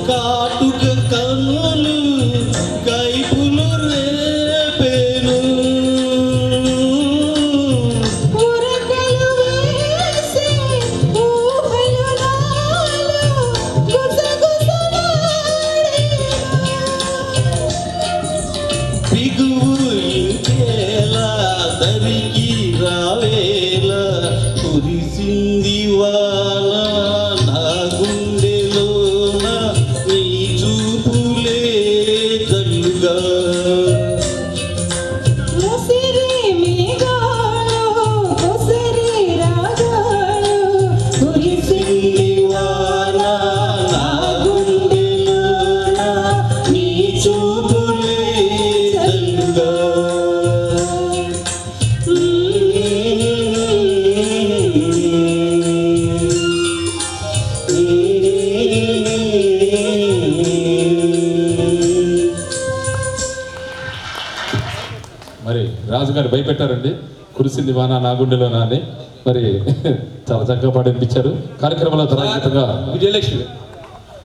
కాటుక కన్నులు కైపులు రేపేను బిగువు ఇంకేలా దరికి రావేలా కురిసింది వాన నా గుండెలోన నీ చూపులే జల్లుగా కురిసింది వాన నా గుండెలోన నీ చూపులే జల్లుగా మరి రాజుగారు భయపెట్టారండి, కురిసింది వాన నా గుండెలోనా అని. మరి చాలా చక్కగా పాట వినిపించారు. కార్యక్రమంలో తరగతిగా విజయలక్ష్మి